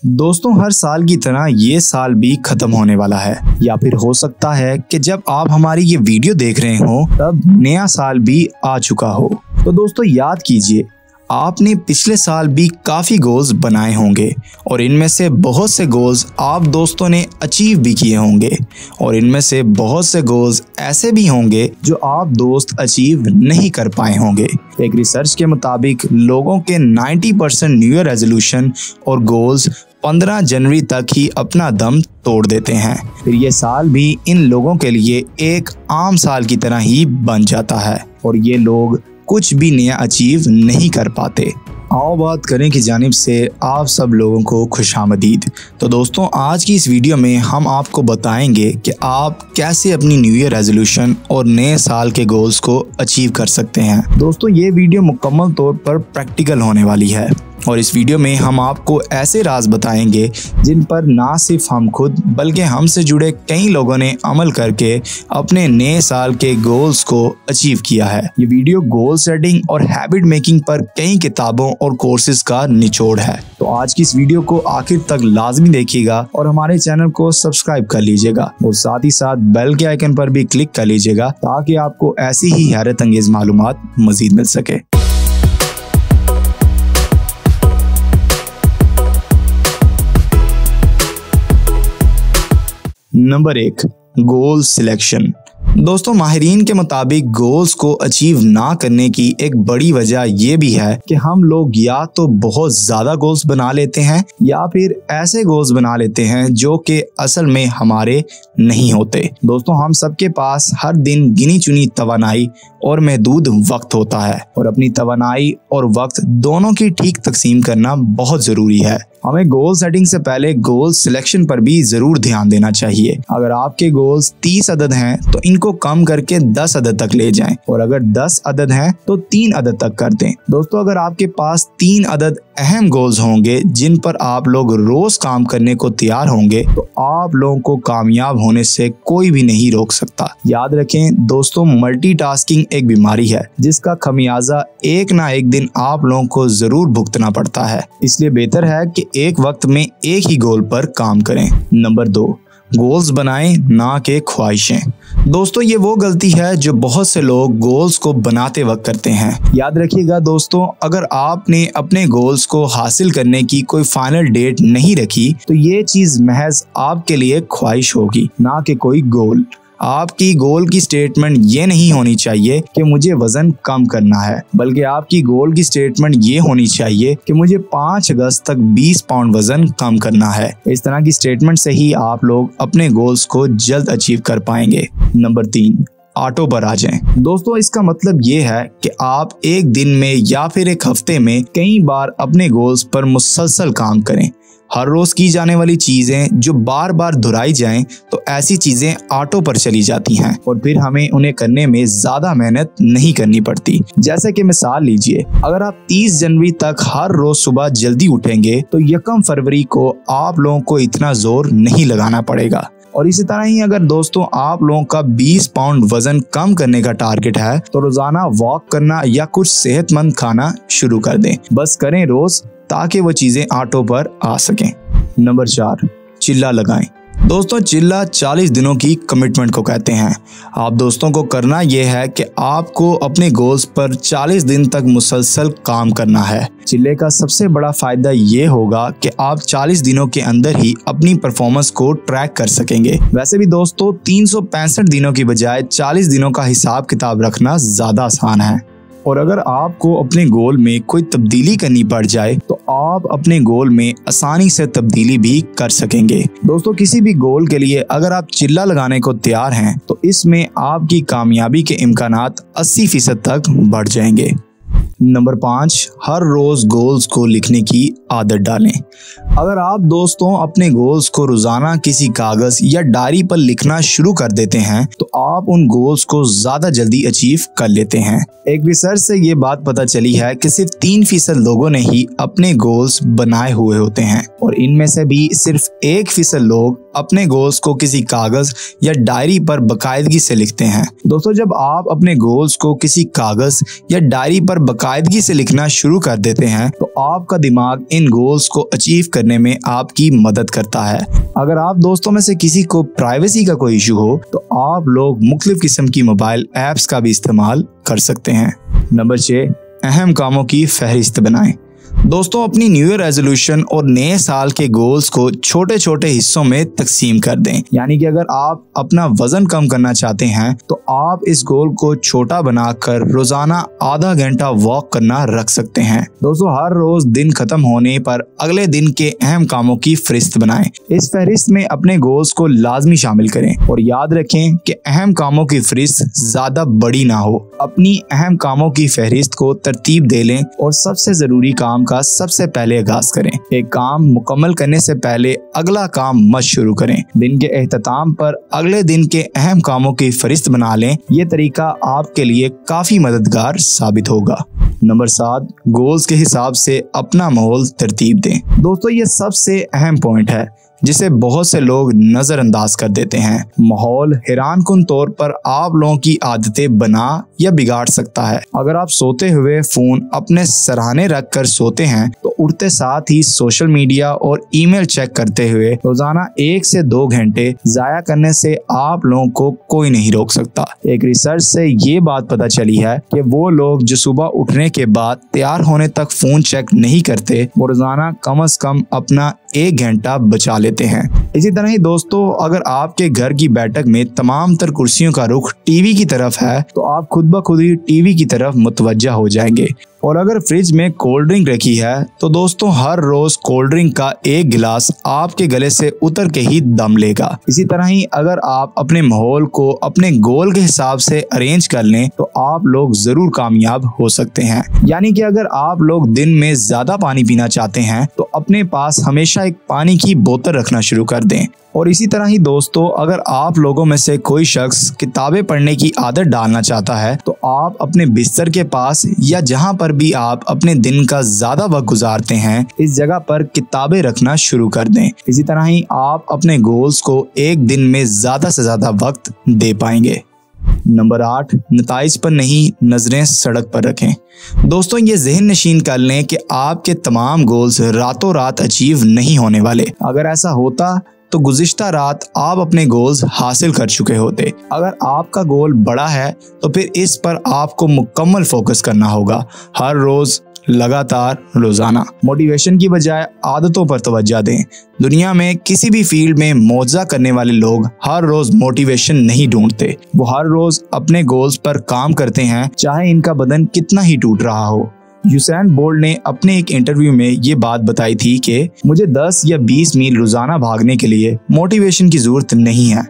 दोस्तों, हर साल की तरह ये साल भी खत्म होने वाला है, या फिर हो सकता है कि जब आप हमारी ये वीडियो देख रहे हो तब नया साल भी आ चुका हो। तो दोस्तों याद कीजिए, आपने पिछले साल भी काफ़ी गोल्स बनाए होंगे और इनमें से बहुत से गोल्स आप दोस्तों ने अचीव भी किए होंगे और इनमें से बहुत से गोल्स ऐसे भी होंगे जो आप दोस्त अचीव नहीं कर पाए होंगे। एक रिसर्च के मुताबिक लोगों के 90% न्यू ईयर रेजोल्यूशन और गोल्स 15 जनवरी तक ही अपना दम तोड़ देते हैं। फिर ये साल भी इन लोगों के लिए एक आम साल की तरह ही बन जाता है और ये लोग कुछ भी नया अचीव नहीं कर पाते। आओ बात करें की जानिब से आप सब लोगों को खुशामदीद। तो दोस्तों, आज की इस वीडियो में हम आपको बताएंगे कि आप कैसे अपनी न्यू ईयर रेजोल्यूशन और नए साल के गोल्स को अचीव कर सकते हैं। दोस्तों, ये वीडियो मुकम्मल तौर पर प्रैक्टिकल होने वाली है और इस वीडियो में हम आपको ऐसे राज बताएंगे जिन पर ना सिर्फ हम खुद बल्कि हमसे जुड़े कई लोगों ने अमल करके अपने नए साल के गोल्स को अचीव किया है। ये वीडियो गोल सेटिंग और हैबिट मेकिंग पर कई किताबों और कोर्सेज का निचोड़ है। तो आज की इस वीडियो को आखिर तक लाजमी देखिएगा और हमारे चैनल को सब्सक्राइब कर लीजिएगा और साथ ही साथ बेल के आइकन पर भी क्लिक कर लीजिएगा ताकि आपको ऐसी ही हैरत अंगेज मालूमात मजीद मिल सके। नंबर 1, गोल सिलेक्शन। दोस्तों, माहिरीन के मुताबिक गोल्स को अचीव ना करने की एक बड़ी वजह ये भी है कि हम लोग या तो बहुत ज़्यादा गोल्स बना लेते हैं या फिर ऐसे गोल्स बना लेते हैं जो कि असल में हमारे नहीं होते। दोस्तों, हम सबके पास हर दिन गिनी चुनी तवानाई और महदूद वक्त होता है और अपनी तवानाई और वक्त दोनों की ठीक तकसीम करना बहुत ज़रूरी है। हमें गोल सेटिंग से पहले गोल सिलेक्शन पर भी जरूर ध्यान देना चाहिए। अगर आपके गोल्स 30 अदद हैं तो इनको कम करके 10 अदद तक ले जाएं और अगर 10 अदद हैं तो 3 अदद तक कर दें। दोस्तों, अगर आपके पास 3 अदद अहम गोल्स होंगे जिन पर आप लोग रोज काम करने को तैयार होंगे तो आप लोगों को कामयाब होने से कोई भी नहीं रोक सकता। याद रखें दोस्तों, मल्टीटास्किंग एक बीमारी है जिसका खमियाजा एक ना एक दिन आप लोगों को जरूर भुगतना पड़ता है। इसलिए बेहतर है कि एक वक्त में एक ही गोल पर काम करें। नंबर 2, गोल्स बनाएं ना के ख्वाहिशें। दोस्तों, ये वो गलती है जो बहुत से लोग गोल्स को बनाते वक्त करते हैं। याद रखिएगा दोस्तों, अगर आपने अपने गोल्स को हासिल करने की कोई फाइनल डेट नहीं रखी तो ये चीज महज आपके लिए ख्वाहिश होगी, ना कि कोई गोल। आपकी गोल की स्टेटमेंट ये नहीं होनी चाहिए कि मुझे वजन कम करना है, बल्कि आपकी गोल की स्टेटमेंट ये होनी चाहिए कि मुझे 5 अगस्त तक 20 पाउंड वजन कम करना है। इस तरह की स्टेटमेंट से ही आप लोग अपने गोल्स को जल्द अचीव कर पाएंगे। नंबर 3, ऑटो पर आ जाएं। दोस्तों, इसका मतलब ये है कि आप एक दिन में या फिर एक हफ्ते में कई बार अपने गोल्स पर मुसलसल काम करें। हर रोज की जाने वाली चीजें जो बार बार दोहराई जाएं तो ऐसी चीजें ऑटो पर चली जाती हैं और फिर हमें उन्हें करने में ज्यादा मेहनत नहीं करनी पड़ती। जैसे कि मिसाल लीजिए, अगर आप 30 जनवरी तक हर रोज सुबह जल्दी उठेंगे तो 1 फरवरी को आप लोगों को इतना जोर नहीं लगाना पड़ेगा। और इसी तरह ही अगर दोस्तों आप लोगों का 20 पाउंड वजन कम करने का टारगेट है तो रोजाना वॉक करना या कुछ सेहतमंद खाना शुरू कर दें। बस करें रोज ताकि वो चीजें ऑटो पर आ सकें। नंबर 4, चिल्ला लगाएं। दोस्तों, चिल्ला 40 दिनों की कमिटमेंट को कहते हैं। आप दोस्तों को करना यह है कि आपको अपने गोल्स पर 40 दिन तक मुसलसल काम करना है। चिल्ले का सबसे बड़ा फायदा ये होगा कि आप 40 दिनों के अंदर ही अपनी परफॉर्मेंस को ट्रैक कर सकेंगे। वैसे भी दोस्तों, 365 दिनों की बजाय 40 दिनों का हिसाब किताब रखना ज्यादा आसान है और अगर आपको अपने गोल में कोई तब्दीली करनी पड़ जाए तो आप अपने गोल में आसानी से तब्दीली भी कर सकेंगे। दोस्तों, किसी भी गोल के लिए अगर आप चिल्ला लगाने को तैयार हैं तो इसमें आपकी कामयाबी के इम्कानात 80% तक बढ़ जाएंगे। नंबर 5, हर रोज गोल्स को लिखने की आदत डालें। अगर आप दोस्तों अपने गोल्स को रोजाना किसी कागज या डायरी पर लिखना शुरू कर देते हैं तो आप उन गोल्स को ज्यादा जल्दी अचीव कर लेते हैं। एक रिसर्च से ये बात पता चली है कि सिर्फ 3% लोगों ने ही अपने गोल्स बनाए हुए होते हैं और इनमें से भी सिर्फ 1% लोग अपने गोल्स को किसी कागज या डायरी पर बाकायदगी से लिखते हैं। दोस्तों, जब आप अपने गोल्स को किसी कागज या डायरी पर बाकायदगी से लिखना शुरू कर देते हैं तो आपका दिमाग इन गोल्स को अचीव करने में आपकी मदद करता है। अगर आप दोस्तों में से किसी को प्राइवेसी का कोई इशू हो तो आप लोग मुख्तलिफ किस्म की मोबाइल ऐप्स का भी इस्तेमाल कर सकते हैं। नंबर 6, अहम कामों की फहरिस्त बनाएं। दोस्तों, अपनी न्यू ईयर रेजोल्यूशन और नए साल के गोल्स को छोटे छोटे हिस्सों में तकसीम कर दें। यानी कि अगर आप अपना वजन कम करना चाहते हैं तो आप इस गोल को छोटा बनाकर रोजाना आधा घंटा वॉक करना रख सकते हैं। दोस्तों, हर रोज दिन खत्म होने पर अगले दिन के अहम कामों की फहरिस्त बनाएं। इस फहरिस्त में अपने गोल्स को लाजमी शामिल करें और याद रखें कि अहम कामों की फहरिस्त ज्यादा बड़ी ना हो। अपनी अहम कामों की फहरिस्त को तरतीब दे लें और सबसे जरूरी काम का सबसे पहले आगाज करें। एक काम मुकम्मल करने से पहले अगला काम मत शुरू करें। दिन के एहतताम पर अगले दिन के अहम कामों की फहरिस्त बना लें। ये तरीका आपके लिए काफी मददगार साबित होगा। नंबर 7, गोल्स के हिसाब से अपना माहौल तरतीब दें। दोस्तों, ये सबसे अहम पॉइंट है जिसे बहुत से लोग नजरअंदाज कर देते हैं। माहौल हैरानकुन तौर पर आप लोगों की आदतें बना या बिगाड़ सकता है। अगर आप सोते हुए फोन अपने सराहने रखकर सोते हैं तो उठते साथ ही सोशल मीडिया और ईमेल चेक करते हुए रोजाना 1 से 2 घंटे जाया करने से आप लोगों को कोई नहीं रोक सकता। एक रिसर्च से ये बात पता चली है कि वो लोग जो सुबह उठने के बाद तैयार होने तक फोन चेक नहीं करते वो रोजाना कम से कम अपना 1 घंटा बचा लेते हैं। इसी तरह ही दोस्तों, अगर आपके घर की बैठक में तमाम तर कुर्सियों का रुख टीवी की तरफ है तो आप खुद ब खुद ही टीवी की तरफ मुतवज्जा हो जाएंगे। और अगर फ्रिज में कोल्ड ड्रिंक रखी है तो दोस्तों हर रोज कोल्ड ड्रिंक का 1 गिलास आपके गले से उतर के ही दम लेगा। इसी तरह ही अगर आप अपने माहौल को अपने गोल के हिसाब से अरेंज कर लें तो आप लोग जरूर कामयाब हो सकते हैं। यानी कि अगर आप लोग दिन में ज्यादा पानी पीना चाहते हैं तो अपने पास हमेशा एक पानी की बोतल रखना शुरू कर दें। और इसी तरह ही दोस्तों, अगर आप लोगों में से कोई शख्स किताबें पढ़ने की आदत डालना चाहता है तो आप अपने बिस्तर के पास या जहां पर भी आप अपने दिन का ज्यादा वक्त गुजारते हैं इस जगह पर किताबें रखना शुरू कर दें। इसी तरह ही आप अपने गोल्स को एक दिन में ज्यादा से ज्यादा वक्त दे पाएंगे। नंबर 8, नताइज पर नहीं नजरें सड़क पर रखें। दोस्तों, ये ज़हन नशीन कर लें कि आपके तमाम गोल्स रातों रात अचीव नहीं होने वाले। अगर ऐसा होता तो गुज़िश्ता रात आप अपने गोल्स हासिल कर चुके होते। अगर आपका गोल बड़ा है तो फिर इस पर आपको मुकम्मल फोकस करना होगा। हर रोज लगातार रोजाना मोटिवेशन की बजाय आदतों पर तवज्जो दें। दुनिया में किसी भी फील्ड में मौजा करने वाले लोग हर रोज मोटिवेशन नहीं ढूंढते, वो हर रोज अपने गोल्स पर काम करते हैं, चाहे इनका बदन कितना ही टूट रहा हो। यूसैन बोल्ट ने अपने एक इंटरव्यू में ये बात बताई थी कि मुझे 10 या 20 मील रोजाना भागने के लिए मोटिवेशन की जरूरत नहीं है।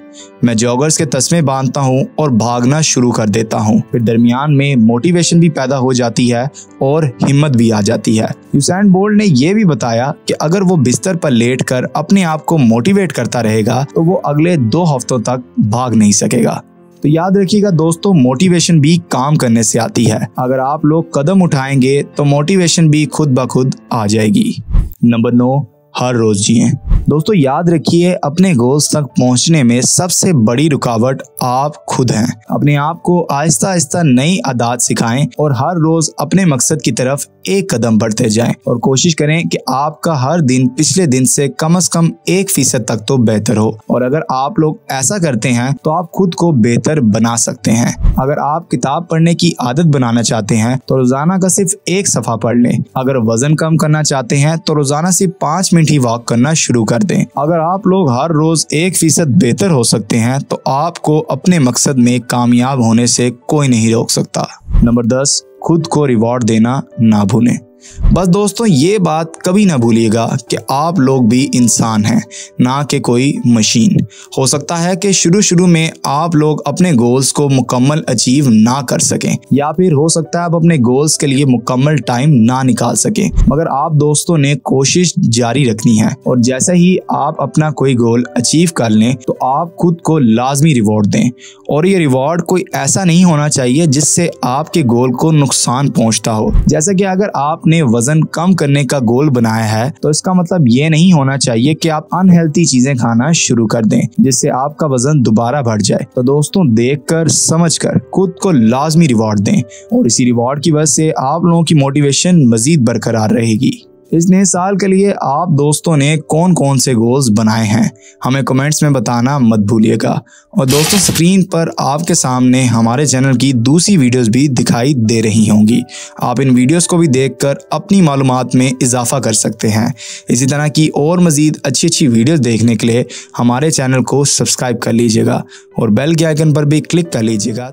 मैं जॉगर्स के तस्मे बांधता हूँ और भागना शुरू कर देता हूँ। फिर दरमियान में मोटिवेशन भी पैदा हो जाती है और हिम्मत भी आ जाती है। यूसैन बोल्ट ने यह भी बताया कि अगर वो बिस्तर पर लेटकर अपने आप को मोटिवेट करता रहेगा तो वो अगले 2 हफ्तों तक भाग नहीं सकेगा। तो याद रखिएगा दोस्तों, मोटिवेशन भी काम करने से आती है। अगर आप लोग कदम उठाएंगे तो मोटिवेशन भी खुद ब खुद आ जाएगी। नंबर 9, हर रोज जिएं। दोस्तों, याद रखिए अपने गोल्स तक पहुंचने में सबसे बड़ी रुकावट आप खुद हैं। अपने आप को आहिस्ता आहिस्ता नई आदत सिखाएं और हर रोज अपने मकसद की तरफ एक कदम बढ़ते जाएं और कोशिश करें कि आपका हर दिन पिछले दिन से कम 1% तक तो बेहतर हो। और अगर आप लोग ऐसा करते हैं तो आप खुद को बेहतर बना सकते हैं। अगर आप किताब पढ़ने की आदत बनाना चाहते हैं तो रोजाना का सिर्फ 1 सफ़ा पढ़ लें। अगर वजन कम करना चाहते हैं तो रोजाना सिर्फ 5 मिनट ही वॉक करना शुरू कर दें। अगर आप लोग हर रोज 1% बेहतर हो सकते हैं तो आपको अपने मकसद में कामयाब होने से कोई नहीं रोक सकता। नंबर 10, खुद को रिवॉर्ड देना ना भूलें। बस दोस्तों, ये बात कभी ना भूलिएगा कि आप लोग भी इंसान हैं, ना कि कोई मशीन। हो सकता है कि शुरू में आप लोग अपने गोल्स को मुकम्मल अचीव ना कर सकें, या फिर हो सकता है आप अपने गोल्स के लिए मुकम्मल टाइम ना निकाल सकें, मगर आप दोस्तों ने कोशिश जारी रखनी है। और जैसे ही आप अपना कोई गोल अचीव कर लें तो आप खुद को लाजमी रिवॉर्ड दें। और ये रिवॉर्ड कोई ऐसा नहीं होना चाहिए जिससे आपके गोल को नुकसान पहुंचता हो। जैसे कि अगर आपने आपने वजन कम करने का गोल बनाया है तो इसका मतलब ये नहीं होना चाहिए कि आप अनहेल्थी चीजें खाना शुरू कर दें जिससे आपका वजन दोबारा बढ़ जाए। तो दोस्तों देखकर समझकर खुद को लाजमी रिवॉर्ड दें और इसी रिवॉर्ड की वजह से आप लोगों की मोटिवेशन मजीद बरकरार रहेगी। इस नए साल के लिए आप दोस्तों ने कौन कौन से गोल्स बनाए हैं हमें कमेंट्स में बताना मत भूलिएगा। और दोस्तों स्क्रीन पर आपके सामने हमारे चैनल की दूसरी वीडियोस भी दिखाई दे रही होंगी, आप इन वीडियोस को भी देखकर अपनी मालूमात में इजाफा कर सकते हैं। इसी तरह की और मज़ीद अच्छी वीडियोस देखने के लिए हमारे चैनल को सब्सक्राइब कर लीजिएगा और बेल के आइकन पर भी क्लिक कर लीजिएगा।